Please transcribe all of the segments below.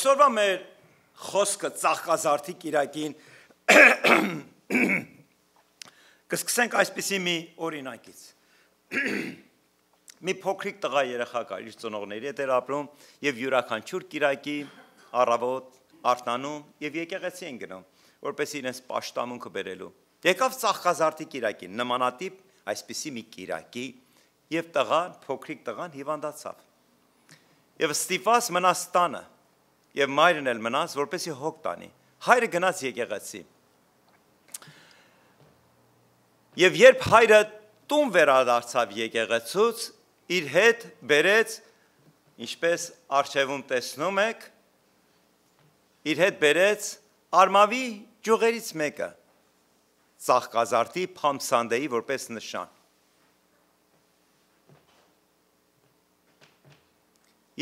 Այսօրվա մեր խոսքը ծաղկազարդի կիրակին կսկսենք այսպիսի մի օրինակից։ Մի փոքրիկ տղա երեխա կար իր ծնողների հետ էր ապրում եւ յուրաքանչյուր կիրակի առավոտ արթնանում եւ եկեղեցի են գնում, որպեսզի իրենց պաշտամունքը բերելու։ Եկավ ծաղկազարդի կիրակին, նմանատիպ այսպիսի մի կիրակի եւ տղան, փոքրիկ տղան հիվանդացավ։ Եվ ստիպված մնաց տանը եւ մայրն էլ մնաց, որպեսզի հոգ տանի։ Հայրը գնաց եկեղեցի։ Եվ երբ հայրը տուն վերադարձավ եկեղեցուց, իր հետ բերեց, ինչպես արխիվում տեսնում եք, իր հետ բերեց արմավի ջուղերից մեկը, ծաղկազարդի Փամսանդեի որպես նշան։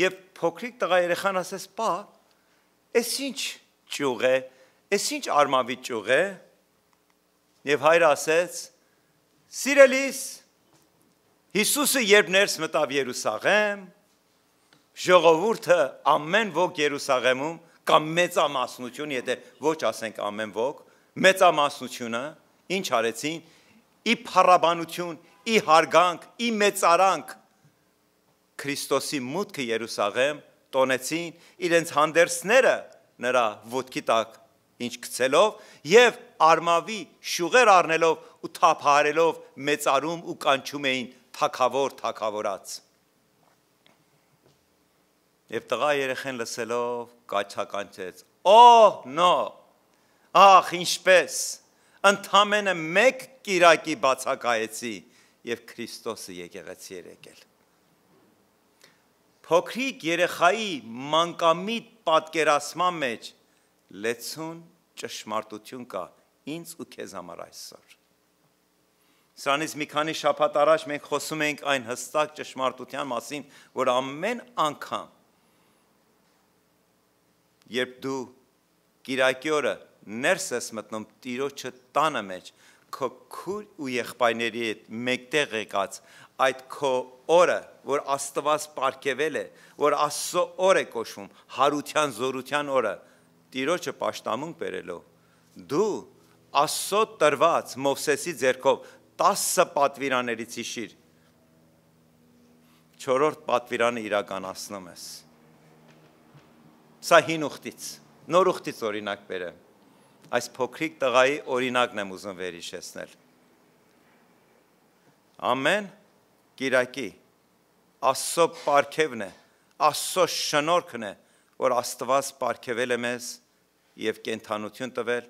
Եվ փոքրիկ տղա երեխան ասեց, «Պա, էս ինչ ճյուղ է, էս ինչ արմավի ճյուղ է»։ Եվ հայրը ասեց, «Սիրելիս, Հիսուսը երբ ներս մտավ Երուսաղեմ, ժողովուրդը ամեն ոք Երուսաղեմում կամ մեծամասնություն, եթե ոչ ասենք ամեն ոք, մեծամասնությունը ինչ արեցին, ի փառաբանություն, ի հարգանք, ի մեծարանք Քրիստոսի մուտքը Երուսաղեմ տոնեցին իրենց հանդերձները նրա ոտքի տակ ինչ գցելով եւ արմավի շուղեր առնելով ու թափահարելով մեծարում ու կանչում էին թագավոր թագավորած։ Եվ տղա երեխեն լսելով կաչականչեց. «Օհ, նո, ախ, ինչպես, ընդամենը մեկ կիրակի բացակայեցի եւ Քրիստոսը եկեղեցի էր եկել»։ Փոքրիկ երեխայի մանկամիտ պատկերացման մեջ լեցուն ճշմարտություն կա ինձ ու քեզ համար այսօր։ Սրանից մի քանի շաբաթ առաջ մենք խոսում էինք այն հստակ ճշմարտության մասին, որ ամեն անգամ, երբ դու կիրակի օրը ներս ես մտնում Տիրոջը տանը մեջ, քո քույր ու եղբայրների հետ մեկտեղ եկած այդ քո օրը, որ Աստված պարգևել է, որ Աստծո օր է կոչվում, հարության զորության օրը, Տիրոջը պաշտամունք բերելով, դու Աստծո տրված Մովսեսի ձեռքով 10 պատվիրաներից հիշիր, 4-րդ պատվիրանը իրականացնում ես։ Սա հին ուխտից, նոր ուխտից օրինակ բերեմ։ Այս փոքրիկ տղայի օրինակն եմ ուզում վերհիշեցնել։ Ամեն կիրակի Աստծո պարգևն է, Աստծո շնորհքն է, որ Աստված պարգևել է մեզ եւ կենթանություն տվել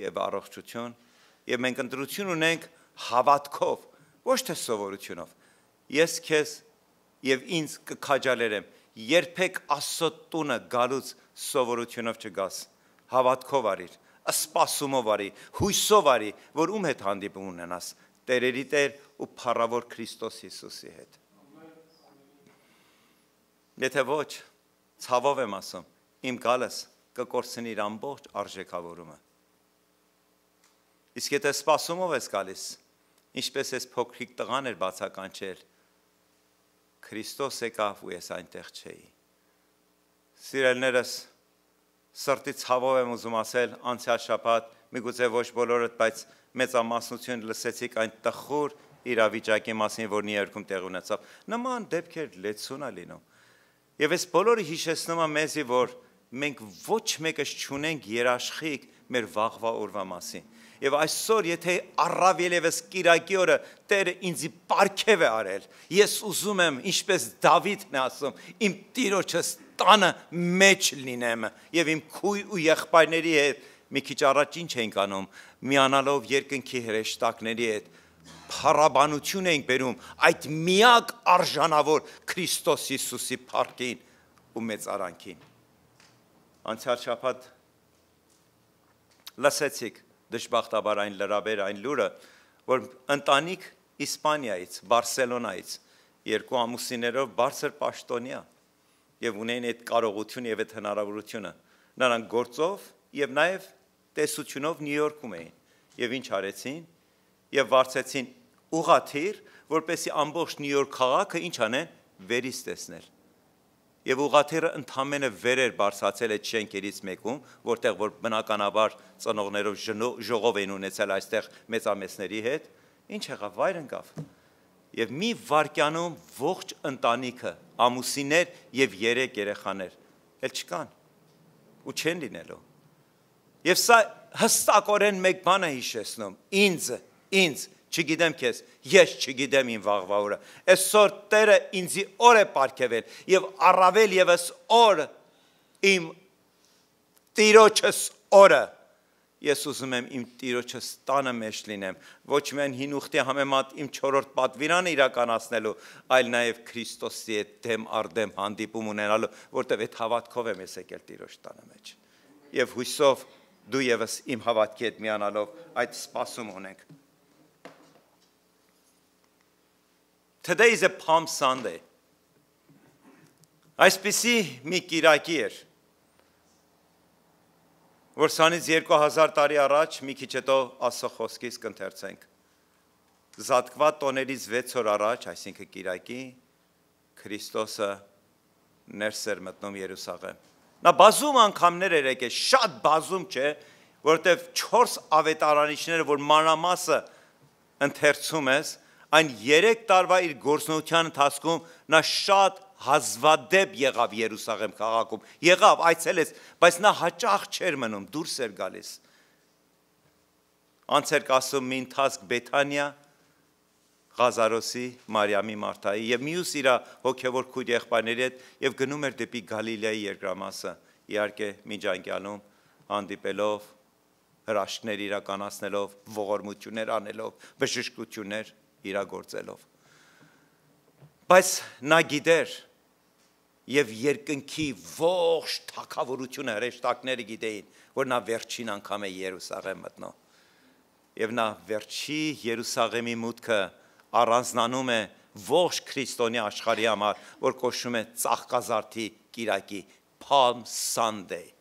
եւ առողջություն, եւ մենք ընտրություն ունենք հավատքով, ոչ թե սովորությունով։ Ես քեզ եւ ինձ կքաջալերեմ, երբեք Աստծո տունը գալուց սովորությունով չգաս, հավատքով արիր, սպասումով արի, հույսով արի, որ ում հետ հանդիպում ունենաս, Տերերի Տեր ու փառավոր Քրիստոս Հիսուսի հետ։ Եթե ոչ, ցավով եմ ասում, իմ գալս կկորցնի իր ամբողջ արժեքավորումը։ Իսկ եթե սպասումով ես գալիս, ինչպես ես փոքրիկ տղան էր բացականչել, Քրիստոս եկավ ու ես այնտեղ չէի։ Սիրելիներս, սրտի ցավով եմ ուզում ասել, անցյալ շաբաթ, միգուցե ոչ բոլորդ, բայց մեծամասնություն լսեցիք այն տխուր իրավիճակի մասին, որ Նյու Յորքում տեղ ունեցավ։ Նման դեպքեր լեցուն է լինում։ Եվ այս բոլորը հիշեցնում է մեզի, որ մենք ոչ մեկս չունենք երաշխիք մեր վաղվա օրվա մասին։ Եվ այսօր, եթե առավել ևս կիրակի օրը Տերը ինձի պարգև է արել, ես ուզում եմ, ինչպես Դավիթն է ասում, իմ Տիրոջս տանը մեջ լինեմ եւ իմ քույր ու եղբայրների հետ մի քիչ առաջ ինչ էինք անում, միանալով երկնքի հրեշտակների հետ փառաբանություն էինք բերում այդ միակ արժանավոր Քրիստոս Հիսուսի փառքին ու մեծարանքին։ Անցյալ շաբաթ լսեցիք դժբախտաբար այն լրաբեր, այն լուրը, որ ընտանիք Իսպանիայից, Բարսելոնայից երկու ամուսիններով բարձր պաշտոնյա եւ ունեն այդ կարողություն եւ այդ հնարավորությունը։ Նրանք գործով եւ նաեւ տեսությունով Նյու Յորքում էին։ Եվ ինչ արեցին։ Եվ վարձեցին ուղաթիր, որպեսզի ամբողջ Նյու Յորք քաղաքը ինչ անեն, վերից տեսնել։ Եվ ուղղաթիռը ընդամենը վեր էր բարձրացել այդ շենքերից մեկում, որտեղ որ բնականաբար ծնողներով ժողով էին ունեցել այստեղ մեծամեծների հետ, ինչ եղավ, վայր ընկավ։ Եվ մի վայրկյանում ողջ ընտանիքը, ամուսիններ եւ 3 երեխաներ, էլ չկան ու չեն լինելու։ Եվ սա հստակորեն մեկ բան է հիշեցնում, ինձ, չգիտեմ քեզ, ես չգիտեմ իմ վաղվա օրը, այսօր Տերը ինձի օր է պարգևել եւ առավել եւս օր իմ Տիրոջս օրը, ես ուզում եմ իմ Տիրոջս տանը մեջ լինեմ, ոչ միայն հին ուխտի համեմատ իմ 4-րդ պատվիրանը իրականացնելու, այլ նաեւ Քրիստոսի հետ դեմ առ դեմ հանդիպում ունենալու, որտեղ այդ հավատքով եմ ես եկել Տիրոջ տանը մեջ։ Եվ հույսով դու եւս իմ հավատքի հետ միանալով այդ սպասում ունենք։ Today is a Palm Sunday. Այսպիսի մի կիրակի էր, որ սանից 2000 տարի առաջ մի քիչ հետո Աստծո խոսքից կընթերցենք։ Զատկված տոներից 6 օր առաջ, այսինքն կիրակի, Քրիստոսը ներս էր մտնում Երուսաղեմ։ Նա բազում անգամներ էր եկել, շատ բազում չէ, որովհետև 4 ավետարանիչները, որ մանրամասը ընթերցում ես, այն 3 տարվա իր գործունեության ընթացքում նա շատ հազվադեպ եղավ Երուսաղեմ քաղաքում, եղավ, այցելեց, բայց նա հաճախ չէր մնում, դուրս էր գալիս։ Անց էր կասում մի ընթացք Բեթանիա, Ղազարոսի, Մարիամի, Մարթայի եւ մյուս իր հոգեվոր քույր եղբայրների հետ եւ գնում էր դեպի Գալիլեայի երկրամասը, իհարկե միջանկյալում հանդիպելով, հրաշքներ իրականացնելով, ողորմություններ անելով, բժշկություններ իրագործելով։ Բայց նա գիտեր եւ երկնքի ողջ թագավորությունը հրեշտակները գիտեին, որ նա վերջին անգամ է Երուսաղեմ մտնում։ Եվ նա վերջի Երուսաղեմի մուտքը առանձնանում է ողջ քրիստոնյա աշխարհի համար, որ կոչվում է Ծաղկազարդի կիրակի, Palm Sunday։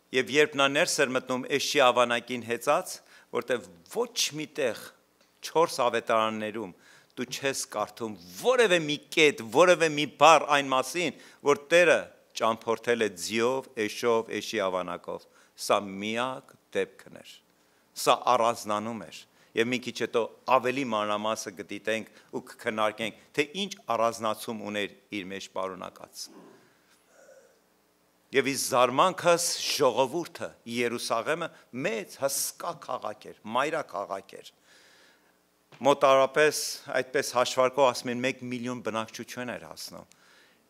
Եվ երբ նա ներս էր մտնում Էշի ավանակին հեծած, որտեղ ոչ միտեղ 4 ավետարաններում դու չես կարդում որևէ մի կետ, որևէ մի բառ այն մասին, որ Տերը ճամփորդել է ձիով, էշով, էշի ավանակով։ Սա միակ դեպքն էր։ Սա առանձնանում էր։ Եվ մի քիչ հետո ավելի մանրամասը կդիտենք ու կքննարկենք, թե ինչ առանձնացում ուներ իր մեջ պարունակած։ Եվ իս զարմանքս ժողովուրդը Երուսաղեմը մեծ հսկա քաղաք էր, մայրաքաղաք էր։ Մոտարապես այդպես հաշվարկով ասում են 1 միլիոն բնակչություն էր հասնում։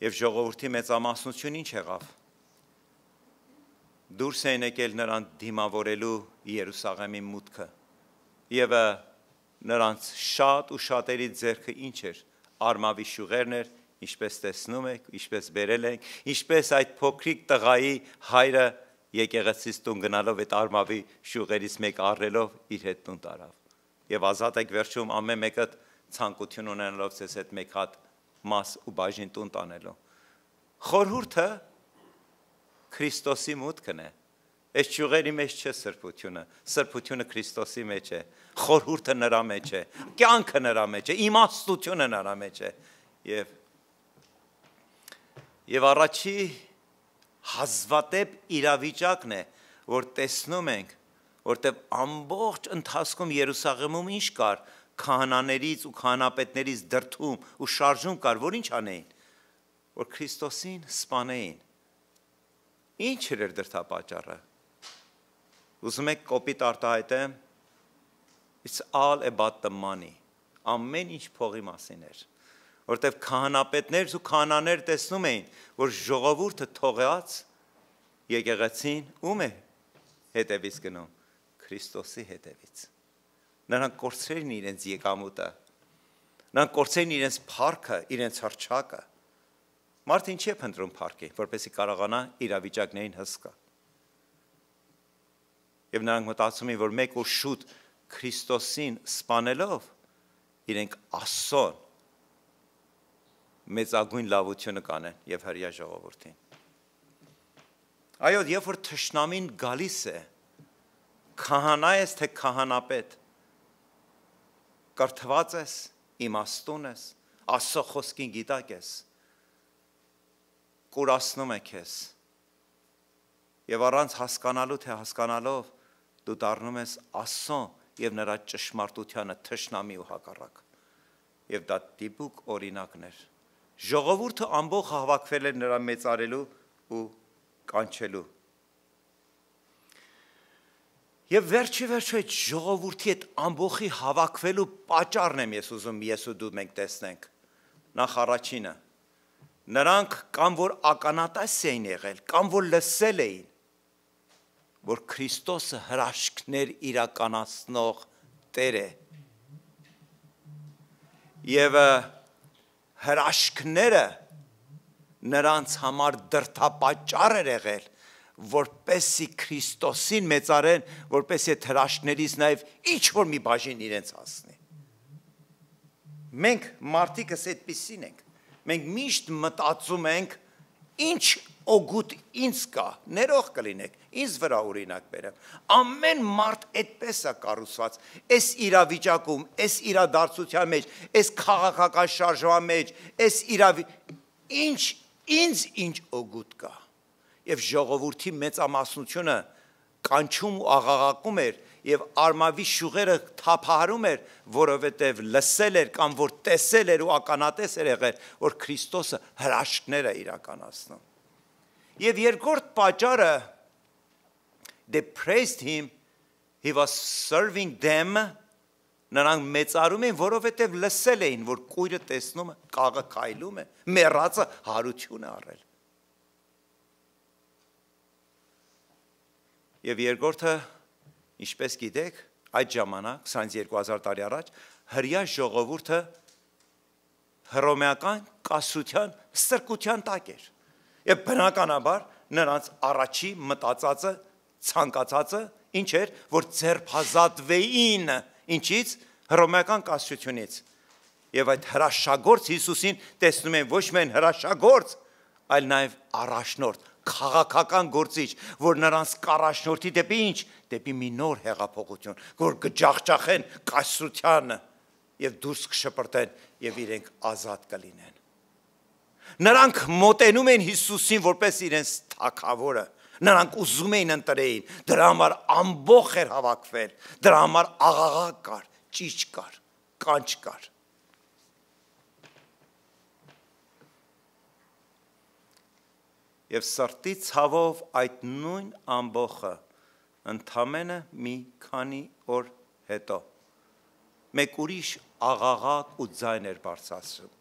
Եվ ժողովրդի մեծամասնություն ինչ եղավ։ Դուրս էին եկել նրան դիմավորելու Երուսաղեմի մուտքը։ Եվ նրանց շատ ու շատերի ձեռքը ինչ էր, արմավի շուղերն էր, ինչպես տեսնում եք, ինչպես բերել ենք, ինչպես այդ փոքրիկ տղայի հայրը եկեղեցից տուն գնալով այդ արմավի շուղերից մեկ առնելով իր հետ տուն տարավ։ Եվ ազատ եք վերջում ամեն մեկը ցանկություն ունենալով ցես այդ մեկ հատ մաս ու բաժին տուն տանելու։ Խորհուրդը Քրիստոսի մուտքն է։ Այս ճյուղերի մեջ չէ սրբությունը, սրբությունը Քրիստոսի մեջ է, խորհուրդը նրա մեջ է, կյանքը նրա մեջ է, իմաստությունը նրա մեջ է։ Եվ առաջի հազվադեպ իրավիճակն է, որ տեսնում ենք, որտեղ ամբողջ ընթացքում Երուսաղեմում ինչ կար, քահանաներից ու քահանապետներից դրդում ու շարժում կար, որ ինչ անեին, որ Քրիստոսին սպանեին։ Ինչ էր դրդապատճառը։ Ուզում եք կոպիտ արտահայտեմ, it's all about the money, ամեն ինչ փողի մասին էր, որտեղ քահանապետներ ու քահանաներ տեսնում էին, որ ժողովուրդը թողած եկեղեցին ում է հետևից գնում, Քրիստոսի հետևից։ Նրանք կորցրին իրենց եկամուտը, նրանք կորցրին իրենց փառքը, իրենց հռչակը։ Մարդը ինչի է փնտրում փառքի, որպեսզի կարողանա իրավիճակներին հսկա։ Եվ նրանք մտածում էին, որ մեկ օր շուտ Քրիստոսին սպանելով իրենք ասոն մեծագույն լավությունը կանեն եւ հրյա ժողովրդին։ Այո, երբ որ թշնամին գալիս է, քահանա ես թե քահանապետ, կրթված ես, իմաստուն ես, Աստծո խոսքին գիտակ ես, կուրացնում է քեզ, և առանց հասկանալու թե հասկանալով դու դառնում ես Աստծո և նրա ճշմարտությանը թշնամի ու հակառակ, և դա դիպուկ օրինակներ, ժողովուրդը ամբողջ հավաքվել էր նրա մեծարելու ու կանչելու, և վերջի այդ ժողովուրդի այդ ամբողջի հավաքվելու պատճառն եմ ես ուզում ես ու դու մենք տեսնենք, նախ առաջինը, նրանք կամ որ ականատես էին եղել, կամ որ լսել էին, որ Քրիստոսը հրաշքներ իրականացնող Տեր է, և հրաշքները նրանց համար դրդապատճառ էր եղել, որպեսզի Քրիստոսին մեծարեն, որպեսզի այդ հրաշքներից նաև ինչ-որ մի բաժին իրենց հասնի։ Մենք մարդիկս այդպիսին ենք, մենք միշտ մտածում ենք, ինչ օգուտ ինձ կա, ներող կլինեք, ինձ վրա օրինակ բերեմ, ամեն մարդ այդպես է կառուցված, այս իրավիճակում, այս իրադարձության մեջ, այս քաղաքական շարժման մեջ, ինձ ինչ օգուտ կա, և ժողովրդի մեծամասնությունը կանչում ու աղաղակում էր և արմավի շուղերը թափահարում էր, որովհետև լսել էր կամ որ տեսել էր ու ականատես էր եղել, որ Քրիստոսը հրաշքներ է իրականացնում։ Եվ երկրորդ պատճառը, they praised him, he was serving them, նրանք մեծարում էին, որովհետև լսել էին, որ կույրը տեսնում է, կաղը քայլում է, մեռածը հարություն է առել։ Եվ երկրորդը, ինչպես գիտեք, այդ ժամանակ, 22,000 տարի առաջ, հրյա ժողովուրդը հռոմեական կայսրության ստրկության տակ էր։ Եվ բնականաբար նրանց առաջի մտածածը, ցանկացածը ինչ էր, որ ձերբազատվեին, ինչից, հռոմեական կայսրությունից։ Եվ այդ հրաշագործ Հիսուսին տեսնում են ոչ միայն հրաշագործ, այլ նաև առաջնորդ, քաղաքական գործիչ, որ նրանց կառաջնորդի դեպի ինչ, դեպի մի նոր հեղափոխություն, որ կջախջախեն կայսրությանը և դուրս կշպրտեն և իրենք ազատ կլինեն։ Նրանք մոտենում են Հիսուսին որպես իրենց թագավորը, նրանք ուզում էին ընտրեին, դրա համար ամբողջ էր հավաքվել, դրա համար աղաղակ կար, ճիչ կար, կանչ կար։ Եվ սրտի ցավով այդ նույն ամբողը ընդամենը մի քանի օր հետո մեկ ուրիշ աղաղակ ու ձայն էր բարձրացնում,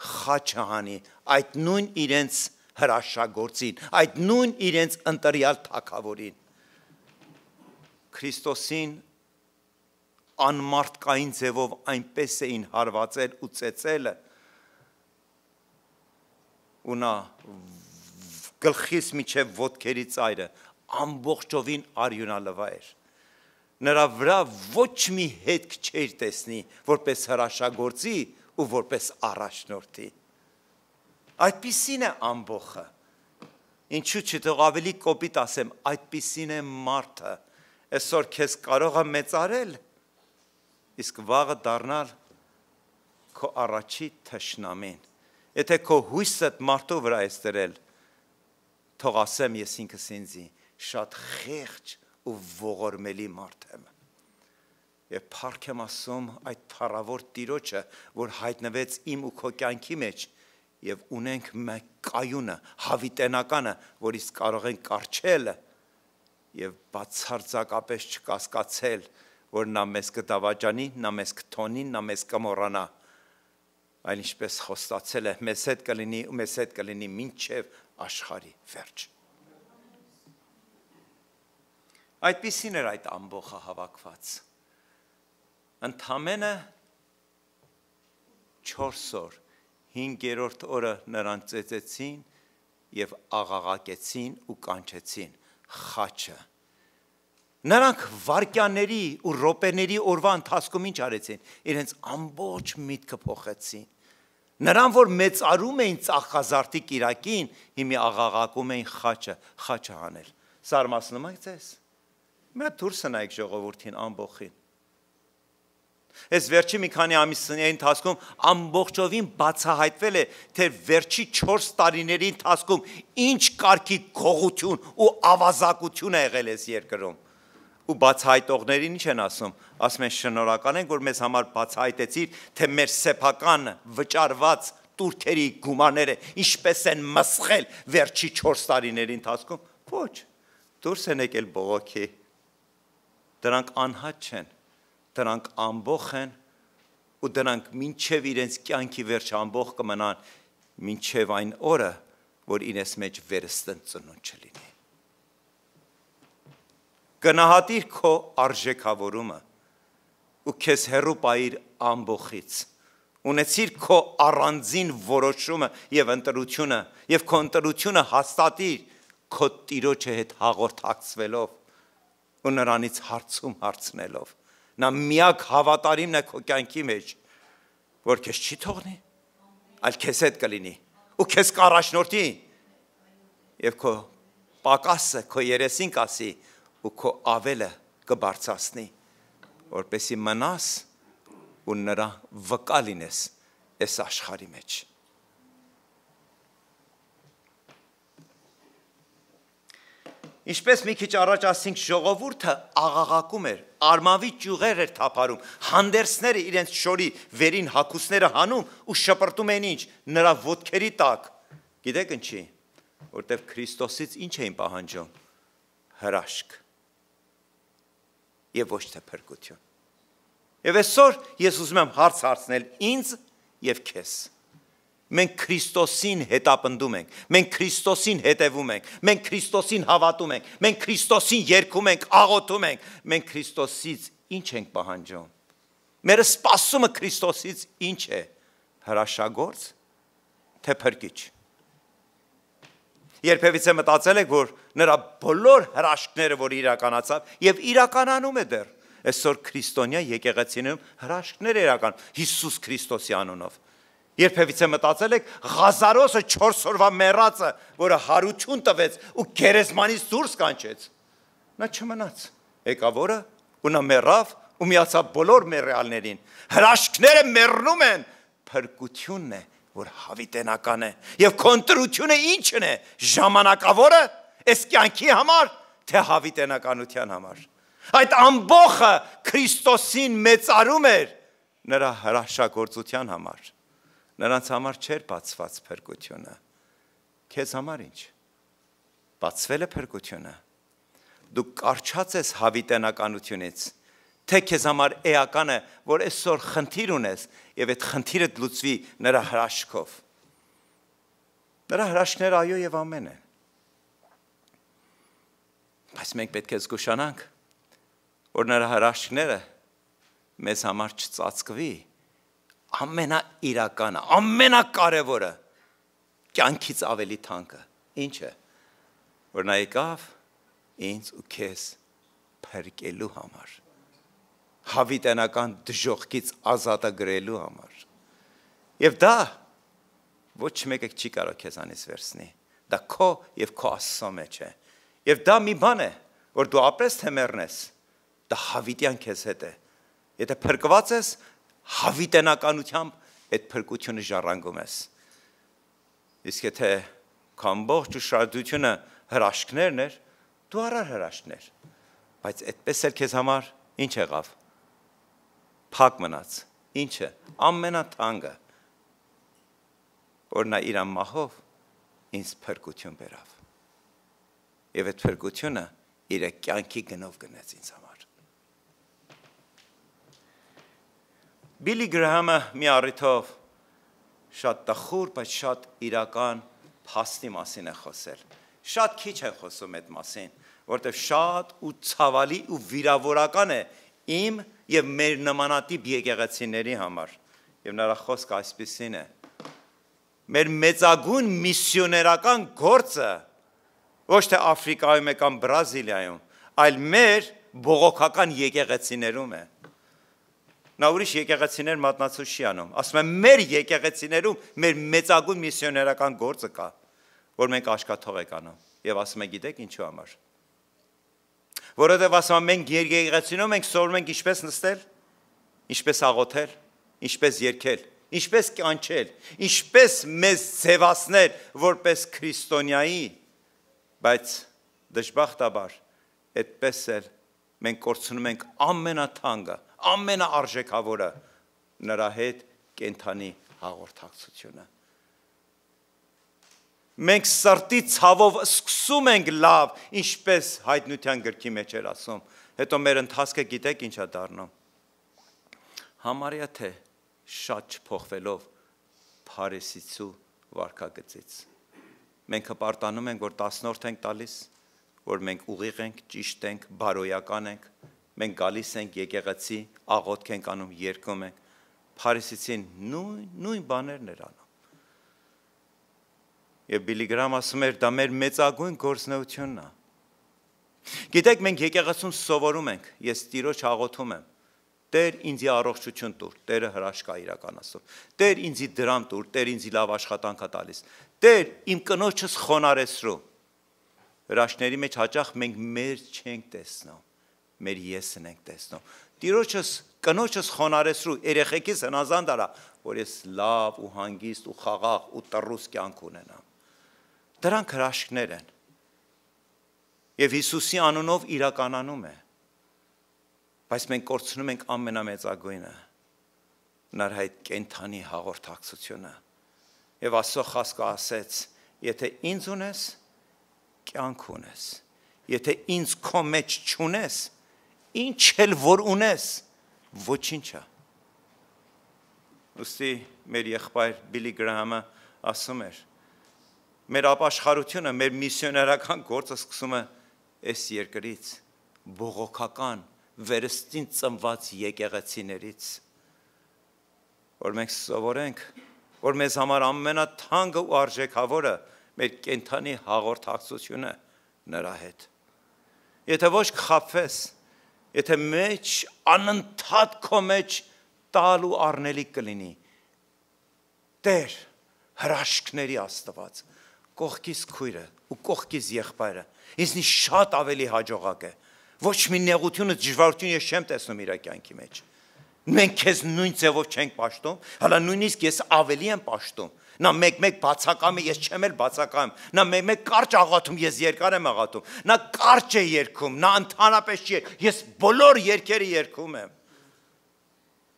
խաչը հանի այդ նույն իրենց հրաշագործին, այդ նույն իրենց ընտրյալ թագավորին, Քրիստոսին անմարդկային ձևով այնպես էին հարվածել ու ծեծելը, ու նա գլխից մինչև ոտքերի ծայրը ամբողջովին արյունալվա էր։ Նրա վրա ոչ մի հետք չէր տեսնի, որպես հրաշագործի ու որպես առաջնորդի։ Այդպիսին է ամբողը։ Ինչու՞ չթող ավելի կոպիտ ասեմ, այդպիսին է մարդը։ Այսօր քեզ կարող է մեծարել, իսկ վաղը դառնալ քո առաջի թշնամին։ Եթե քո հույսդ մարդու վրա ես դրել, թող ասեմ ես ինքս ինձի, շատ խեղճ ու ողորմելի մարդ եմ։ Եվ փառք եմ ասում այդ փառավոր Տիրոջը, որ հայտնվեց իմ ու քո կյանքի մեջ, և ունենք մեկ կայունը, հավիտենականը, որ իսկ կարող ենք կառչել և բացարձակապես չկասկածել, որ նա մեզ կդավաճանի, նա մեզ կթոնի, նա մեզ կմոռանա, այլ ինչպես խոստացել է, մեզ հետ կլինի ու մեզ հետ կլինի մինչև աշխարհի վերջ։ Այդպիսին էր այդ ամբողը հավաքված։ Ընդամենը 4 օր, 5-րդ օրը նրան ծեծեցին և աղաղակեցին ու կանչեցին խաչը։ Նրանք վայրկյանների ու րոպեների օրվա ընթացքում ինչ արեցին, իրենց ամբողջ միտքը փոխեցին։ Նրան, որ մեծարում էին ծաղկազարդի կիրակին, հիմա աղաղակում էին խաչը հանել։ Զարմացնում եք ձեզ։ Մի հատ դուրս նայեք ժողովրդին ամբողջին։ Այս վերջի մի քանի ամիսների ընթացքում ամբողջովին բացահայտվել է, թե վերջի 4 տարիների ընթացքում ինչ կարգի գողություն ու ավազակություն է եղել այս երկրում։ Ու բացահայտողներին ինչ են ասում։ Ասում են շնորհակալ ենք, որ մեզ համար բացահայտեցիր, թե մեր սեփական վճարված турքերի գումարները ինչպես են մսխել վերջի 4 տարիների ընթացքում։ Ոչ, դուրս են եկել բողոքի։ Դրանք անհատ չեն, դրանք ամբող են ու դրանք մինչև իրենց կյանքի վերջ ամբող կմնան, մինչև այն օրը, որ իրենց մեջ վերստն ծնունդ չլինի։ Գնահատիր քո արժեքավորումը ու քեզ հեռու պահիր ամբողից։ Ունեցիր քո առանձին որոշումը եւ ընտրությունը եւ քո ընտրությունը հաստատիր քո Տիրոջը հետ հաղորդակցվելով ու նրանից հարցում հարցնելով։ Նա միակ հավատարիմն է քո կյանքի մեջ, որ քեզ չի թողնի, այլ քեզ հետ կլինի ու քեզ կառաջնորդի եւ քո պակասը քո երեսին կասի ու քո ավելը կբարձրացնի, որպեսզի մնաս ու նրա վկա լինես այս աշխարհի մեջ։ Ինչպես մի քիչ առաջ ասինք, ժողովուրդը աղաղակում էր, արմավի ճյուղեր էր թափարում, հանդերձները իրենց շորի վերին հագուստները հանում ու շպրտում էին ինչ, նրա ոտքերի տակ։ Գիտեք ինչի, որտեվ Քրիստոսից ինչ էին պահանջում, հրաշք եւ ոչ թե փրկություն։ Եվ այսօր ես ուզում եմ հարց հարցնել ինձ եւ քեզ։ Մենք Քրիստոսին հետապնդում ենք, մենք Քրիստոսին հետևում ենք, մենք Քրիստոսին հավատում ենք, մենք Քրիստոսին երգում ենք, աղոթում ենք, մենք Քրիստոսից ինչ ենք պահանջում։ Մեր սպասումը Քրիստոսից ինչ է, հրաշագործ, թե փրկիչ։ Երբևիցե մտածել եք, որ նրա բոլոր հրաշքները, որ իրականացավ եւ իրականանում է դեռ, այսօր քրիստոնյա եկեղեցիներում հրաշքներ իրական Հիսուս Քրիստոսի անունով։ Երբևիցե մտածել եք Ղազարոսը 4 օրվա մեռածը, որը հարություն տվեց ու գերեզմանից դուրս կանչեց։ Նա չմնաց։ Եկավ օրը ու նա մեռավ ու միացավ բոլոր մեռյալներին։ Հրաշքները մեռնում են, փրկությունն է, որ հավիտենական է։ Եվ քո ընտրությունը ի՞նչն է, ժամանակավորը, այս կյանքի համար, թե հավիտենականության համար։ Այդ ամբողը Քրիստոսին մեծարում էր նրա հրաշագործության համար։ Նրանց համար չէր բացված փրկությունը։ Քեզ համար ինչ։ Բացվել է փրկությունը։ Դու կարճած ես հավիտենականությունից, թե քեզ համար էական է, որ այսօր խնդիր ունես եւ այդ խնդիրը լուծվի նրա հրաշքով։ Նրա հրաշքները այո եւ ամեն են։ Բայց մենք պետք է զգուշանանք, որ նրա հրաշքները մեզ համար չծածկվի ամենաիրականը, ամենակարևորը, կյանքից ավելի թանկը, ինչ է, որ նա եկավ ինձ ու քեզ փրկելու համար, հավիտենական դժոխքից ազատագրելու համար։ Եվ դա ոչ մեկը չի կարող քեզանից վերցնի, դա քո եւ քո Աստծո մեջ է։ Եվ դա մի բան է, որ դու ապրես թե մեռնես, դա հավիտյան քեզ հետ է։ Եթե փրկված ես, հավիտենականությամբ այդ փրկությունը ժառանգում ես։ Իսկ եթե քո ամբողջ ուշադրությունը հրաշքներն էր, դու առար հրաշքներ, բայց այդպես էլ քեզ համար ինչ եղավ։ Փակ մնաց։ Ինչը ամենաթանկը, որ նա իր մահով ինձ փրկություն բերավ։ Եվ այդ փրկությունը իր կյանքի գնով գնեց ինձ համար։ Բիլի Գրահամը մի առիթով շատ տխուր, բայց շատ իրական փաստի մասին է խոսել։ Շատ քիչ է խոսում այդ մասին, որտեղ շատ ու ցավալի ու վիրավորական է իմ եւ մեր նմանատիպ եկեղեցիների համար։ Եվ նրա խոսքը այսպեսին է. մեր մեծագույն միսիոներական գործը ոչ թե Աֆրիկայում կամ Բրազիլիայում, այլ մեր բողոքական եկեղեցիներում է։ Նա ուրիշ եկեղեցիներ մատնացուց չի անում։ Ասում եմ, մեր եկեղեցիներում մեր մեծագույն միսիոներական գործը կա, որ մենք աշկաթող ենք անում։ Եվ ասում եմ, գիտեք ինչու համար։ Որովհետև ասում եմ, մենք եկեղեցիներում ենք սովորում ենք ինչպես նստել, ինչպես աղոթել, ինչպես երգել, ինչպես կանչել, ինչպես մեզ ձևացնել որպես քրիստոնյայի, բայց դժբախտաբար այդպես էլ մենք կորցնում ենք ամենաթանկը, ամենաարժեքավորը նրա հետ կենդանի հաղորդակցությունը։ Մենք սրտի ցավով սկսում ենք լավ, ինչպես հայտնության գրքի մեջ էր ասում, հետո մեր ընթացքը գիտեք ինչ է դառնում։ Համարյա թե շատ չփոխվելով Փարիսիցու վարքագծից։ Մենք հպարտանում ենք, որ 10-րդ ենք տալիս, որ մենք ուղիղ ենք, ճիշտ ենք, բարոյական ենք, մենք գալիս ենք եկեղեցի, աղոթք ենք անում, երգում ենք։ Փարիսիցին նույն բաներն էր անում։ Եվ Բիլի Գրահամ ասում էր, դա մեր մեծագույն գործունեությունն է։ Գիտեք, մենք եկեղեցում սովորում ենք, ես Տիրոջ աղոթում եմ, Տեր ինձի առողջություն տուր, Տերը հրաշք է իրականացնում, Տեր ինձի դրամ տուր, Տեր ինձի լավ աշխատանք է տալիս, Տեր իմ կնոջս խոնարհեցրու։ Հրաշքների մեջ հաճախ մենք մեր չենք տեսնում, մեր եսն ենք տեսնում։ Տիրոջս կնոջս խոնարհեցրու, երեխեքիս հնազանդ արա, որ ես լավ ու հանգիստ ու խաղաղ ու տռուս կյանք ունենամ։ Դրանք հրաշքներ են։ Եվ Հիսուսի անունով իրականանում է։ Բայց մենք կորցնում ենք ամենամեծագույնը, նրա հետ կենդանի հաղորդակցությունը։ Եվ Աստծո խոսքը ասեց, եթե ինձ ունես, կյանք ունես։ Եթե ինձ քո մեջ չունես, ինչ էլ որ ունես, ոչինչ է։ Ուստի մեր եղբայր Բիլի Գրահամը ասում էր, մեր ապաշխարությունը, մեր միսիոներական գործը սկսում է այս երկրից, բողոքական, վերստին ծնված եկեղեցիներից, որ մենք սովորենք, որ մեզ համար ամենաթանկը ու արժեքավորը մեր կենդանի հաղորդակցությունը նրա հետ։ Եթե ոչ կխաբվես, եթե մեջ անընդհատ քո մեջ տալ ու առնելիք կլինի, Տեր, հրաշքների Աստված, կողքիս քույրը ու կողքիս եղբայրը, ինձնից շատ ավելի հաջողակ է, ոչ մի նեղությունը, դժվարություն ես չեմ տեսնում իր կյանքի մեջ։ Մենք քեզ նույն ձևով չենք պաշտում, հələ նույնիսկ ես ավելի եմ պաշտում։ Նա մեկ-մեկ բացակամ է, ես չեմ էլ բացակամ։ Նա մեկ-մեկ կարճ աղաթում, ես երկար եմ աղաթում։ Նա կարճ է երգում, նա ընդհանրապես չի, ես բոլոր երգերը երգում եմ։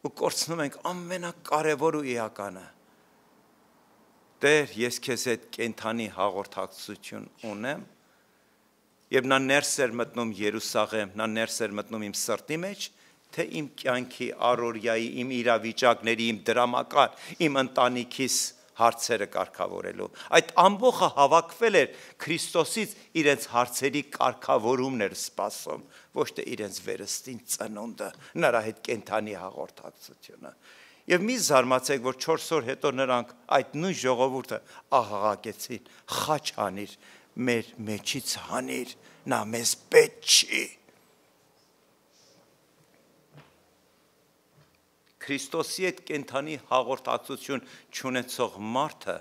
Ու կորցնում ենք ամենակարևոր ու էականը։ Տեր, ես քեզ հետ կենդանի հաղորդակցություն ունեմ, եւ նա ներս էր մտնում Երուսաղեմ, նա ներս էր մտնում իմ սրտի մեջ, թե իմ կյանքի առօրյայի, իմ իրավիճակների, իմ դրամական, իմ ընտանիքիս հարցերը կարգավորելու։ Այդ ամբողջը հավաքվել էր Քրիստոսից իրենց հարցերի կարգավորումն էր սպասում, ոչ թե իրենց վերստին ծնունդը, նրա հետ կենդանի հաղորդակցությունը։ Եվ մի զարմացեք, որ 4 օր հետո նրանք այդ նույն ժողովուրդը աղաղակեցին, խաչ հանիր, մեր մեջից հանիր, նա մեզ պետք չի։ Քրիստոսի հետ կենդանի հաղորդակցություն չունեցող մարդը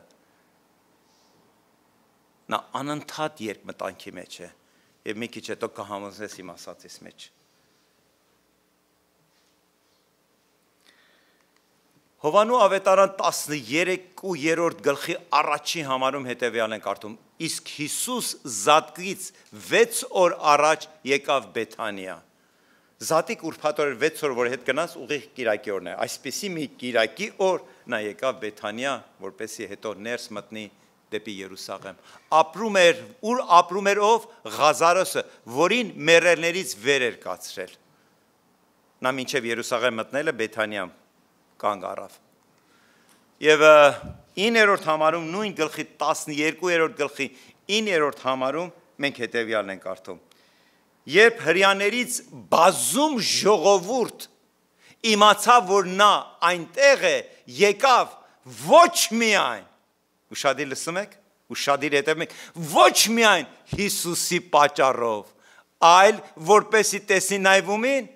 նա անընդհատ երկմտանքի մեջ է եւ մի քիչ հետո կհամոզես իմ ասածից մեջ։ Հովանու ավետարան 13-րդ գլխի առաջի համարում հետևյալ են կարդում. իսկ Հիսուս Զատկից 6 օր առաջ եկավ Բեթանիա։ Զատիկ ուրբաթ օր 6 օր որ հետ գնաց ուղիղ կիրակի օրն է։ Այսպիսի մի կիրակի օր նա եկավ Բեթանիա, որպեսզի հետո ներս մտնի դեպի Երուսաղեմ։ Ուր ապրում էր ով? Ղազարոսը, որին մեռելներից վեր էր կացրել։ Նա մինչև Երուսաղեմ մտնելը Բեթանիա կանգ առավ։ Եվ 9-րդ համարում նույն գլխի 12-րդ գլխի 9-րդ համարում մենք հետևյալն ենք կարդում։ Երբ հրյաներից բազում ժողովուրդ իմացավ, որ նա այնտեղ է, եկավ ոչ միայն, ուշադիր լսում եք, ուշադիր հետևում եք, ոչ միայն Հիսուսի պատճառով, այլ որպեսի տեսնի նայվումին,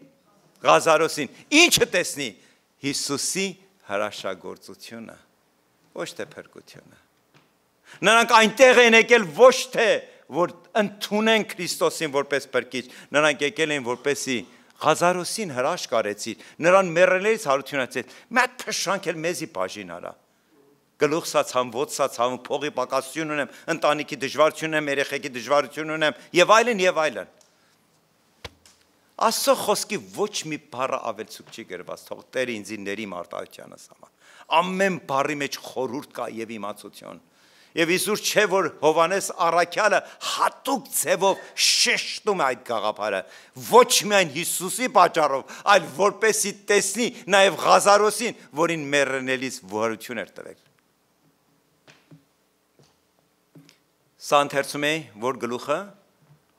Ղազարոսին, ինչը տեսնի, Հիսուսի հրաշագործությունը, ոչ թե փրկությունը։ Նրանք այնտեղ են եկել ոչ թե որ ընդունեն Քրիստոսին որպես փրկիչ, նրանք եկել են որպեսի Ղազարոսին հրաշք արեցիր, նրան մեռելներից հարությունացել, մի հատ փշանք էլ մեզի բաժին արա։ Գլուխ սացամ, ոտք սացամ, փողի պակասություն ունեմ, ընտանիքի դժվարություն ունեմ, երեխեքի դժվարություն ունեմ, եւ այլն եւ այլն։ Աստծո խոսքի ոչ մի բառը ավելցուկ չի գրված, թող Տերը ինձ ների մարտահայտյանս համար։ Ամեն բառի մեջ խորհուրդ կա եւ իմացություն։ Եվ Իսուր չէ, որ Հովանես առաքյալը հատուկ ձևով շեշտում է այդ գաղափարը, ոչ միայն Հիսուսի պատճառով, այլ որպեսի տեսնի նաև Ղազարոսին, որին մեռնելից վարություն էր տվել։ Սա ընթերցում է, որ գլուխը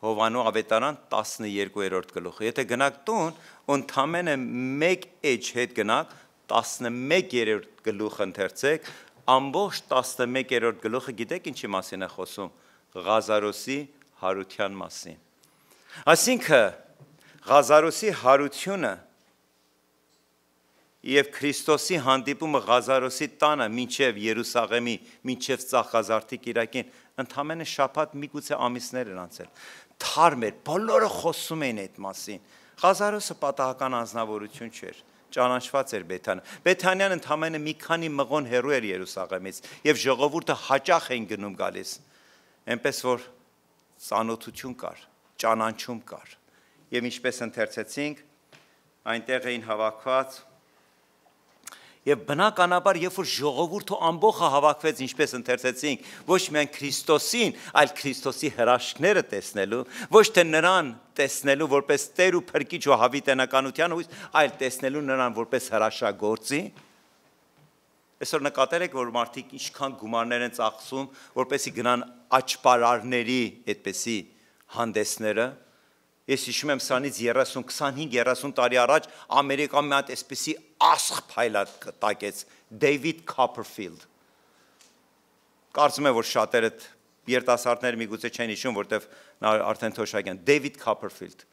Հովանու ավետարան 12-րդ գլուխը։ Եթե գնաք տուն, ընդամենը մեկ էջ հետ գնաք 11-րդ գլուխը ընթերցեք, ամբողջ 11-րդ գլուխը գիտեք ինչի մասին է խոսում, Ղազարոսի հարության մասին։ Այսինքն Ղազարոսի հարությունը եւ Քրիստոսի հանդիպումը Ղազարոսի տանը մինչև Երուսաղեմի, մինչև Ծաղկազարդի կիրակին, ընդամենը շաբաթ միգուցե ամիսներ են անցել։ Թարմ էր, բոլորը խոսում էին այդ մասին։ Ղազարոսը պատահական անձնավորություն չէր, ճանաչված էր Բեթանիան ընդամենը մի քանի մղոն հեռու էր Երուսաղեմից եւ ժողովուրդը հաճախ էին գնում գալիս, այնպես որ ծանոթություն կար, ճանաչում կար։ Եվ ինչպես ընթերցեցինք, այնտեղ էին հավաքված եւ բնականաբար երբ որ ժողովուրդը ամբողջը հավաքվեց, ինչպես ընթերցեցինք, ոչ միայն Քրիստոսին, այլ Քրիստոսի հրաշքները տեսնելու, ոչ թե նրան տեսնելու որպես Տեր ու Փրկիչ ու հավիտենականության հույս, այլ տեսնելու նրան որպես հրաշագործի։ Այսօր նկատել եք, որ մարդիկ ինչքան գումարներ են ծախսում, որպեսզի գնան աճպարարների այդպեսի հանդեսները։ Ես հիշում եմ սրանից 25-30 տարի առաջ Ամերիկան մի հատ այսպեսի ասխ փայլատ տակեց Դեյվիդ Քոփերֆիլդ։ Կարծում եմ, որ շատերը երիտասարդները միգուցե չեն հիշում, որտեվ նա արդեն թոշակյան Դեյվիդ Քոփերֆիլդ։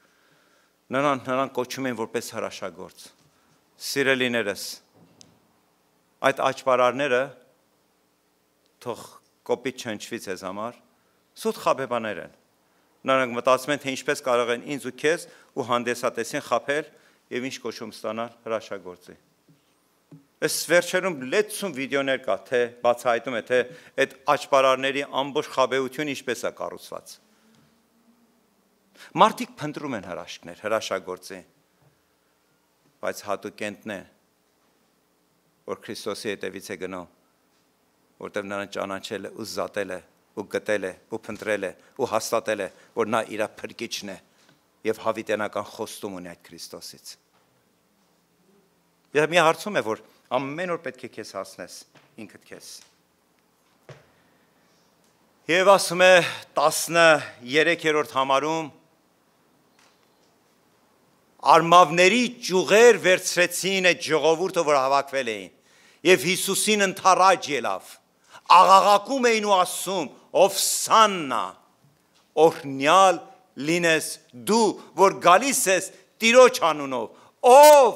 Նրան կոչում են որպես հրաշագործ։ Սիրելիներս, այդ աճպարարները թող կոպիտ չնչվի ձեզ համար, սուտ խաբեբաներ են։ Նրանք մտածում են, թե ինչպես կարող են ինձ ու քեզ ու հանդեսատեսին խաբել եւ ինչ կոչում ստանալ հրաշագործի։ Այս վերջերում լեցուն վիդեոներ կա, թե բացահայտում է, թե այդ աճպարարների ամբողջ խաբեությունը ինչպես է կառուցված։ Մարդիկ փնտրում են հրաշքներ, հրաշագործի, բայց հատուկենտն է, որ Քրիստոսի հետևից է գնում, որտեղ նրան ճանաչել է ու զատել է ու գտել է, ու փնտրել է, ու հաստատել է, որ նա իր Փրկիչն է եւ հավիտենական խոստում ունի այդ Քրիստոսից։ Եվ մի հարցում է, որ ամեն օր պետք է քեզ հասնես ինքդ քեզ։ Եվ ասում է 13-րդ համարում արմավների ճյուղեր վերցրեցին այդ ժողովուրդը, որ հավաքվել էին, եւ Հիսուսին ընթառաջ ելավ։ Աղաղակում էին ու ասում. Ովսաննա, օրհնյալ լինես դու, որ գալիս ես Տիրոջ անունով, ով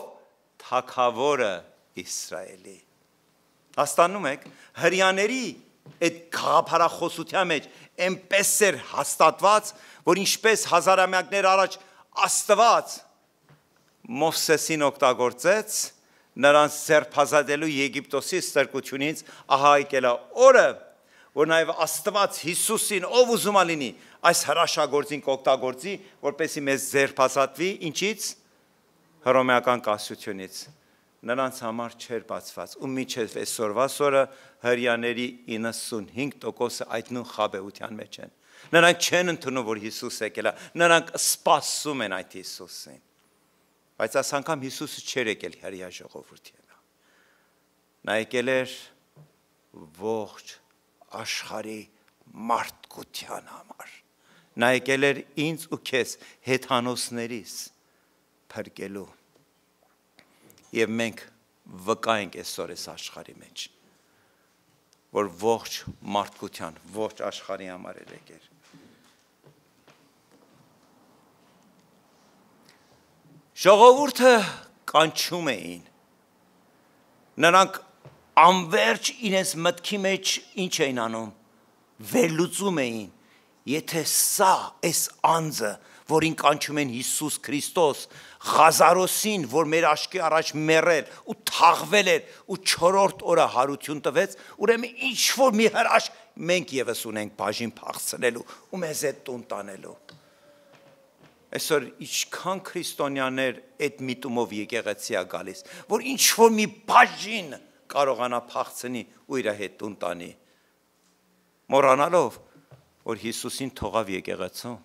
թագավորը Իսրայելի։ Հաստանում եք, հրյաների այդ գաղափարախոսության մեջ այնպես էր հաստատված, որ ինչպես հազարամյակներ առաջ Աստված Մովսեսին օգտագործեց նրան ձերբազատելու Եգիպտոսի ստրկությունից, ահա եկել է օրը, որ նաև Աստված Հիսուսին ով ուզում լինի այս հրաշագործին կօգտագործի, որպեսզի մեզ ձերբազատվի ինչից հռոմեական կայսրությունից։ Նրանց համար չէր բացված ու մինչև այսօրվա օրը հրյաների 95%-ը այդ նույն խաբեության մեջ են։ Նրանք չեն ընդունում, որ Հիսուս եկել է, նրանք սպասում են այդ Հիսուսին։ Բայց այս անգամ Հիսուսը չէր եկել հրյա ժողովրդի հետ։ Նա եկել էր ողջ աշխարհի մարդկության համար։ Նա եկել էր ինձ ու քեզ հեթանոսներից փրկելու։ Եվ մենք վկա ենք այսօր այս աշխարհի մեջ, որ ողջ մարդկության, ողջ աշխարհի համար էր եկել։ Ժողովուրդը կանչում էին, նրանք անverջ իրենց մտքի մեջ ինչ էին անում, վերլուծում էին, եթե սա այս անձը, որին կանչում են Հիսուս Քրիստոս, Ղազարոսին, որ մեր աչքի առաջ մեռել ու թաղվել էր ու 4-րդ օրը հարություն տվեց, ուրեմն ինչ որ մի հրաշք մենք եւս ունենք բաժին փախցնելու ու մեզ այդ տուն տանելու։ Այսօր ինչքան քրիստոնյաներ այդ միտումով եկեղեցի է գալիս, որ ինչ որ մի բաժին կարողանա փախցնի ու իր հետ տուն տանի, մոռանալով, որ Հիսուսին թողավ եկեղեցու,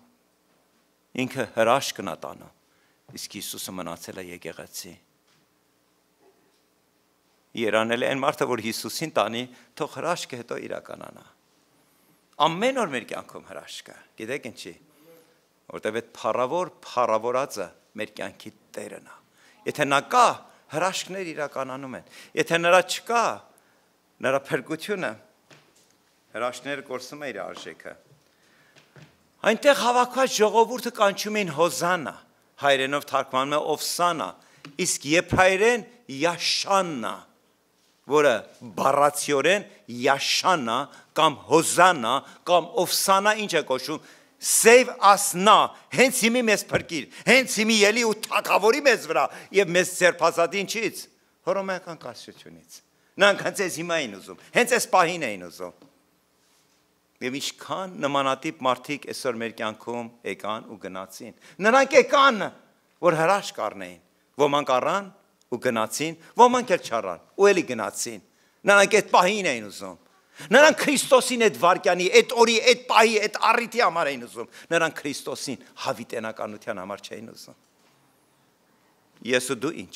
ինքը հրաշքն է տանում, իսկ Հիսուսը մնացել է եկեղեցի։ Երանել է այն մարդը, որ Հիսուսին տանի, թող հրաշքը հետո իրականանա։ Ամեն օր մեր կյանքում հրաշքը, գիտեք ինչի, որտեղ այդ փառավորածը մեր կյանքի Տերն է։ Եթե նա կա, հրաշքներ իրականանում են։ Եթե նրա չկա, նրա փրկությունը հրաշքները կորցնում է իր արժեքը։ Այնտեղ հավաքված ժողովուրդը կանչում էին Հոզանա, հայերենով թարգմանում է Օվսանա, իսկ եբրայերեն Յաշաննա, որը բառացիորեն Յաշանա կամ Հոզանա կամ Օվսանա ինչ է կոչվում, Save us now, հենց հիմի մեզ փրկիր, հենց հիմի ելի ու թագավորի մեզ վրա եւ մեզ ձերբազատի ինչից, հռոմեական կայսրությունից։ Նրանք հենց այս հիմա էին ուզում, հենց այս պահին էին ուզում։ Եվ ինչքան նմանատիպ մարդիկ այսօր մեր կյանքում եկան ու գնացին։ Նրանք եկան, որ հրաշք առնեին, ոմանք առան ու գնացին, ոմանք էլ չառան ու էլի գնացին։ Նրանք այդ պահին էին ուզում։ Նրանք Քրիստոսին այդ վարկյանի, այդ օրի, այդ պահի, այդ առիթի համար էին ուզում։ Նրանք Քրիստոսին հավիտենականության համար չէին ուզում։ Ես ու դու ինչ։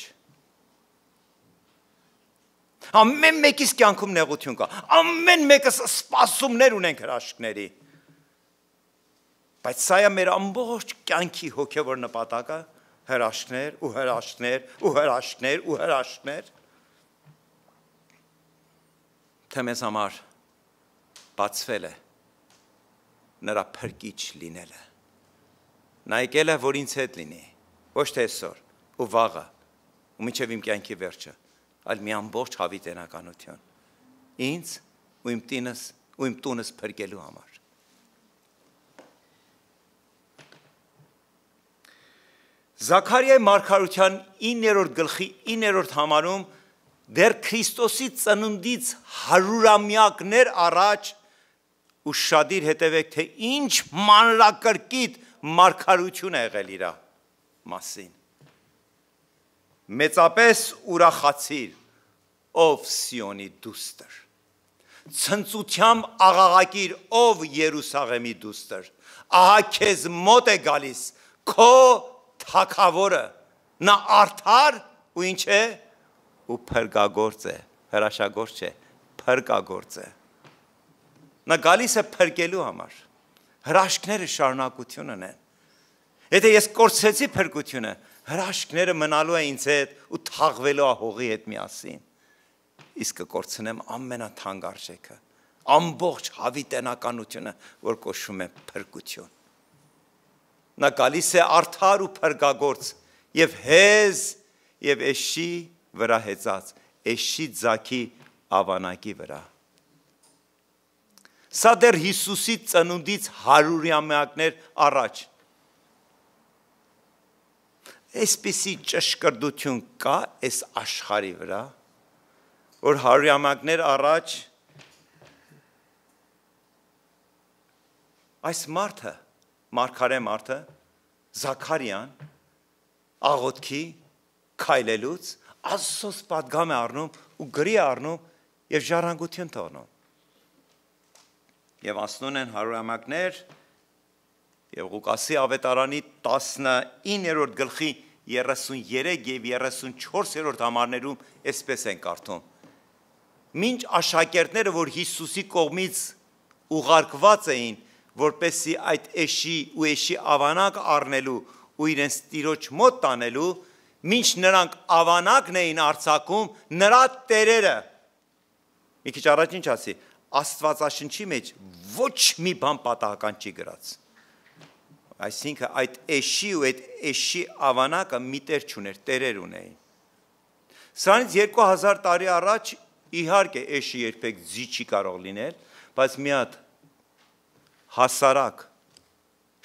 Ամեն մեկիս կյանքում նեղություն կա։ Ամեն մեկս սպասումներ ունենք հրաշքների։ Բայց սա է մեր ամբողջ կյանքի հոգևոր նպատակը, հրաշքներ ու հրաշքներ ու հրաշքներ ու հրաշքներ։ Թե մեզ համար բացվել է նրա փրկիչ լինելը։ Նա եկել է, որ ինձ հետ լինի, ոչ թե այսօր ու վաղը ու մինչև իմ կյանքի վերջը, այլ մի ամբողջ հավիտենականություն ինձ ու իմ տունս փրկելու համար։ Զաքարիայի մարգարության 9-րդ գլխի 9-րդ համարում դեռ Քրիստոսի ծնունդից 100-ամյակներ առաջ ու շադիր հետևեք, թե ինչ մանրակրկիտ մարգարություն է եղել իր մասին։ Մեծապես ուրախացիր, ով Սիոնի դուստր, ցնծությամբ աղաղակիր, ով Երուսաղեմի դուստր, ահա քեզ մոտ է գալիս քո թագավորը, նա արդար ու ինչ է, ու փրկագործ է, հրաշագործ չէ, փրկագործ է։ Նա գալիս է փրկելու համար, հրաշքները շարունակություն ունեն։ Եթե ես կորցրեցի փրկությունը, հրաշքները մնալու է ինձ հետ ու թաղվելու է հողի հետ միասին, իսկ կկորցնեմ ամենաթանկարժեքը, ամբողջ հավիտենականությունը, որ կոչվում է փրկություն։ Նա գալիս է արդար ու փրկագործ եւ հեզ եւ էշի վրա հեծած, էշի ձաքի ավանակի վրա։ Սա դեռ Հիսուսի ծնունդից 100-ամյակներ առաջ։ Այսպիսի ճշգրտություն կա այս աշխարհի վրա, որ 100-ամյակներ առաջ այս մարդը, մարգարե մարդը, Զաքարիան, աղոթքի, քայլելուց, Աստծոս պատգամ է առնում ու գրի է առնում եւ ժառանգություն տանում։ Եվ անցնում են 100-ամյակներ եւ Ղուկասի ավետարանի 19-րդ գլխի 33 եւ 34-րդ համարներում այսպես են կարդում. Մինչ աշակերտները, որ Հիսուսի կողմից ուղարկված էին, որպեսզի այդ էշի ու էշի ավանակ առնելու ու իրենց տիրոջ մոտ տանելու, մինչ նրանք ավանակն էին արձակում, նրա տերերը, մի քիչ առաջ ինչ ասի, Աստվածաշնչի մեջ ոչ մի բան պատահական չի գրած։ Այսինքն այդ էշի ու այդ էշի ավանակը մի տեր չուներ, տերեր ունեին։ Սրանից 2000 տարի առաջ իհարկե էշի երբեք ձի չի կարող լինել, բայց մի հատ հասարակ,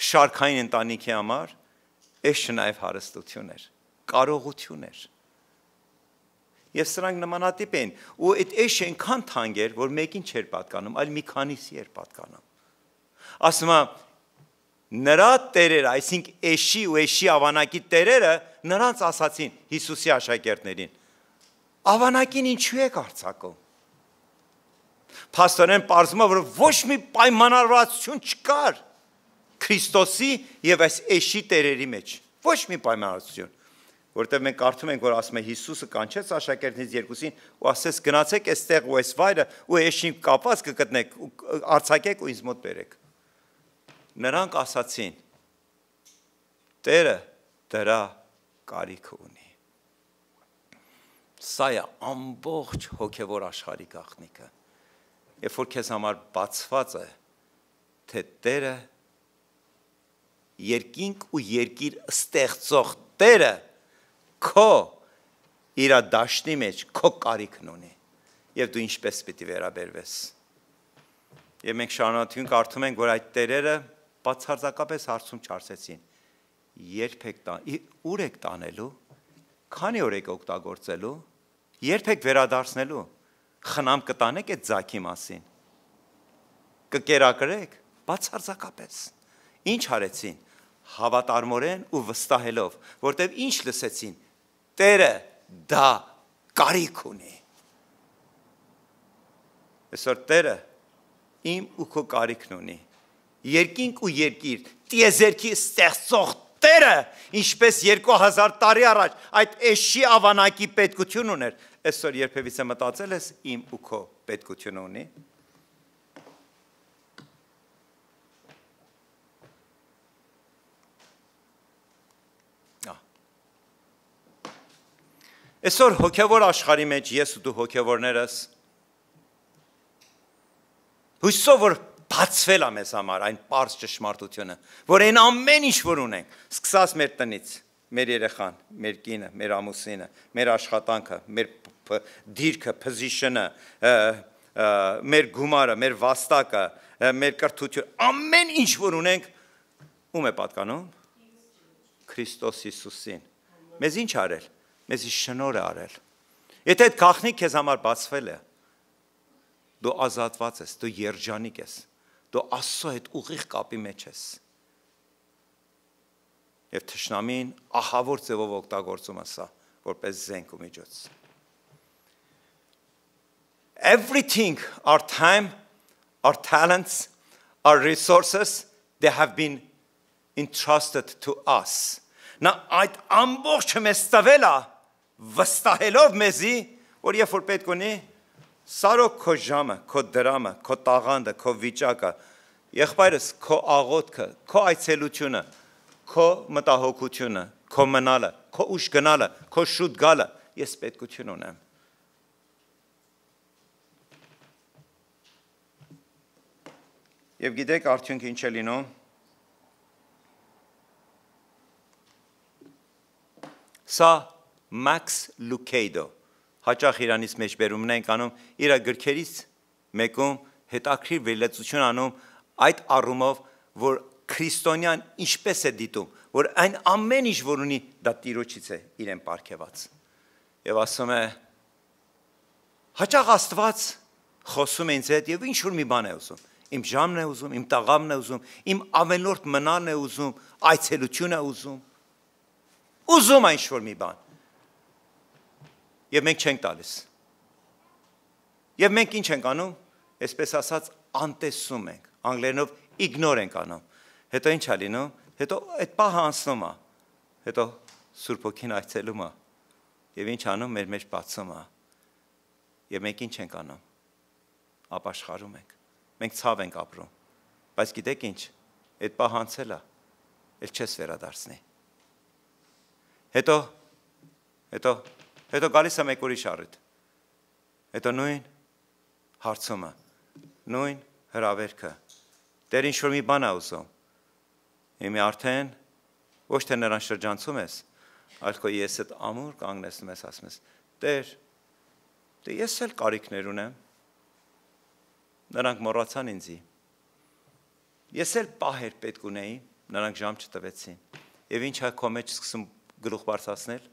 շարքային ընտանիքի համար, էշը նաև հարստություն էր, կարողություն էր։ Եվ սրանք նմանատիպ են, ու այդ էշը այնքան թանկ էր, որ մեկին չէր պատկանում, այլ մի քանիսի էր պատկանում։ Ասում եմ, նրա տերերը, այսինքն էշի ու էշի ավանակի տերերը նրանց ասացին Հիսուսի աշակերտներին. ավանակին ինչու եք արձակում։ Փաստորեն պարզվում է, որ ոչ մի պայմանավորվածություն չկար Քրիստոսի եւ այս էշի տերերի մեջ։ Ոչ մի պայմանավորվածություն, որտեղ մենք կարդում ենք, որ ասում է Հիսուսը կանչեց աշակերտներից երկուսին ու ասեց գնացեք այստեղ ու այս վայրը ու էշին կապած կգտնեք ու արձակեք ու ինձ մոտ բերեք։ Նրանք ասացին. Տերը դրա կարիք ունի։ Սա է ամբողջ հոգևոր աշխարհի գաղտնիքը։ Երբ որ քեզ համար բացված է, թե Տերը երկինք ու երկիր ստեղծող Տերը քո իր դաշտի մեջ քո կարիքն ունի եւ դու ինչպես պիտի վերաբերվես։ Եվ մենք շարունակություն կարդում ենք, որ այդ տերերը բացարձակապես հարցում չարսեցին. երբ եք ուր եք տանելու, քանի օր եք օգտագործելու, երբ եք վերադարձնելու, խնամ կտանեք այդ ձագի մասին, կկերակրեք, բացարձակապես։ Ինչ արեցին, հավատարմորեն ու վստահելով, որտեվ ինչ լսեցին, Տերը դա կարիք ունի։ Այսօր Տերը իմ ու քո կարիքն ունի, երկինք ու երկիր, տիեզերքի ստեղծող Տերը, ինչպես 2000 տարի առաջ այդ էշի ավանակի պետքություն ուներ, այսօր երբևիցե մտածել ես իմ ու քո պետքությունը ունի։ Այսօր հոգևոր աշխարհի մեջ ես ու դու հոգևորներս հույսով որ բացվել է մեզ համար այն պարզ ճշմարտությունը, որ այն ամեն ինչ որ ունենք, սկսած մեր տնից, մեր երեխան, մեր կինը, մեր ամուսինը, մեր աշխատանքը, մեր դիրքը, position-ը, մեր գումարը, մեր վաստակը, մեր կրթությունը, ամեն ինչ որ ունենք, ում է պատկանում։ Քրիստոս Հիսուսին։ Մեզ ինչ արել։ Մեզ շնորհ է արել։ Եթե այդ գաղտնիքը քեզ համար բացվել է, դու ազատված ես, դու երջանիկ ես, դու Աստծո հետ ուղիղ կապի մեջ ես։ Եվ թշնամին ահավոր ձևով օգտագործում է սա, որպես զենք ու միջոց։ Everything, our time, our talents, our resources, they have been entrusted to us. Նա այդ ամբողջը մեզ տվել է, վստահելով մեզի, որ երբ որ պետք ունի, սարոք քո ժամը, քո դրամը, քո տաղանդը, քո վիճակը, եղբայրս քո աղոթքը, քո այցելությունը, քո մտահոգությունը, քո մնալը, քո ուշ գնալը, քո շուտ գալը, ես պետքություն ունեմ։ Եվ գիտեք արդյունքը ինչ է լինում։ Սա Max Lucado, հաճախ Իրանից մեջ բերումն ենք անում, իր գրքերից մեկում հետաքրքիր վերլուծություն անում այդ առումով, որ քրիստոնյան ինչպես է դիտում, որ այն ամեն ինչ որ ունի, դա Տիրոջից է իրեն պարգևած։ Եվ ասում է, հաճախ Աստված խոսում է ինձ հետ եւ ինչ որ մի բան է ուզում։ Իմ ժամն է ուզում, իմ տաղամն է ուզում, իմ ավելորդ մնալն է ուզում, այցելություն է ուզում։ Ուզում է ինչ որ մի բան։ Եվ մենք չենք տալիս։ Եվ մենք ինչ ենք անում, այսպես ասած, անտեսում ենք, անգլերենով իգնոր ենք անում։ Հետո ինչ է լինում, հետո այդ պահը անցնում է, հետո Սուրբ Հոգին այցելում է, եւ ինչ անում, մեր մեջ բացում է։ Եվ մենք ինչ ենք անում, ապաշխարում ենք, մենք ցավ ենք ապրում, բայց գիտեք ինչ, այդ պահը անցել է, էլ չես վերադարձնի։ Հետո գալիս է մեկ ուրիշ առիթ, հետո նույն հարցումը, նույն հրավերքը, Տեր ինչ որ մի բան է ուզում, իմի արդեն ոչ թե նրան շրջանցում ես, այլ քո եսդ ամուր կանգնեցնում ես, ասում ես, Տեր, դե ես էլ կարիքներ ունեմ, նրանք մոռացան ինձի, ես էլ պահեր պետք ունեի, նրանք ժամ չտվեցին։ Եվ ինչ է քո մեջ սկսում գլուխ բարձրացնել,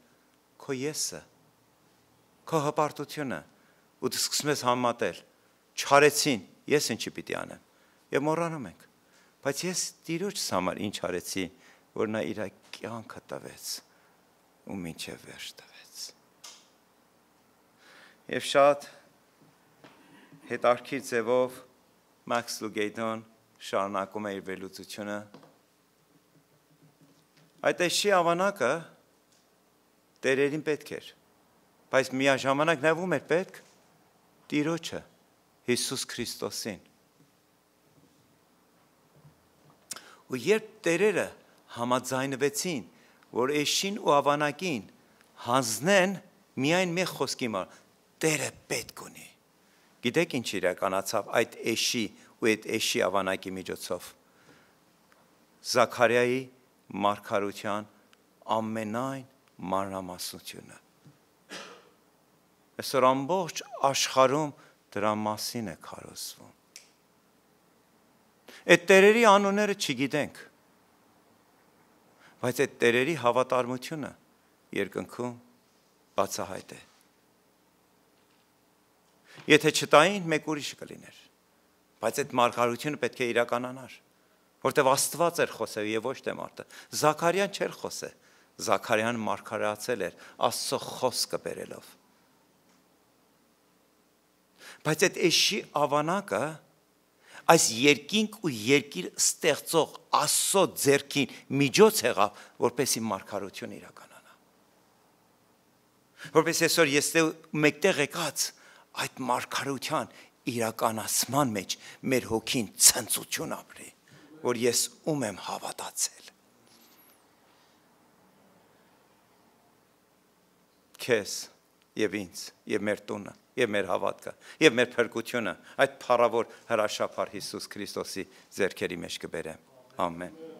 քո եսը, քո հպարտությունը, ու դու սկսում ես համատել, չարեցին, ես ինչի պիտի անեմ, եւ մոռանում ենք, բայց ես Տիրոջս համար ինչ արեցի, որ նա իր կյանքը տվեց ու մինչև վերջ տվեց։ Եվ շատ հետարքիր ձևով Մաքս Լուգեյդոն շարունակում է իր վերլուծությունը։ Այդ էշի ավանակը տերերին պետք էր, բայց միաժամանակ նաև ում էր պետք Տիրոջը, Հիսուս Քրիստոսին։ Ու երբ տերերը համաձայնվեցին, որ էշին ու ավանակին հանձնեն միայն մի խոսքի մար, Տերը պետք ունի։ Գիտեք ինչ իրականացավ այդ էշի ու այդ էշի ավանակի միջոցով։ Զաքարիայի մարգարության ամենայն մանրամասնությունը։ Այսօր ամբողջ աշխարհում դրա մասին է քարոզվում։ Այդ տերերի անունները չգիտենք, բայց այդ տերերի հավատարմությունը երկնքում բացահայտ է։ Եթե չտային, մեկ ուրիշը կլիներ, բայց այդ մարգարությունը պետք է իրականանար, որտեղ Աստված էր խոսել եւ ոչ թե մարդը։ Զաքարիան չէր խոսել, Զաքարիան մարգարացել էր Աստծո խոսքը բերելով։ Բայց այդ էշի ավանակը այս երկինք ու երկիր ստեղծող Աստծո ձեռքին միջոց եղավ, որպեսզի մարգարություն իրականանա։ Որպես այսօր ես մեկտեղ եկած այդ մարգարության իրականացման մեջ մեր հոգին ցնծություն ապրի, որ ես ում եմ հավատացել։ Քեզ եւ ինձ եւ մեր տունը եւ մեր հավատքը եւ մեր փրկությունը այդ փառավոր հրաշափառ Հիսուս Քրիստոսի ձեռքերի մեջ կբերեմ։ Ամեն։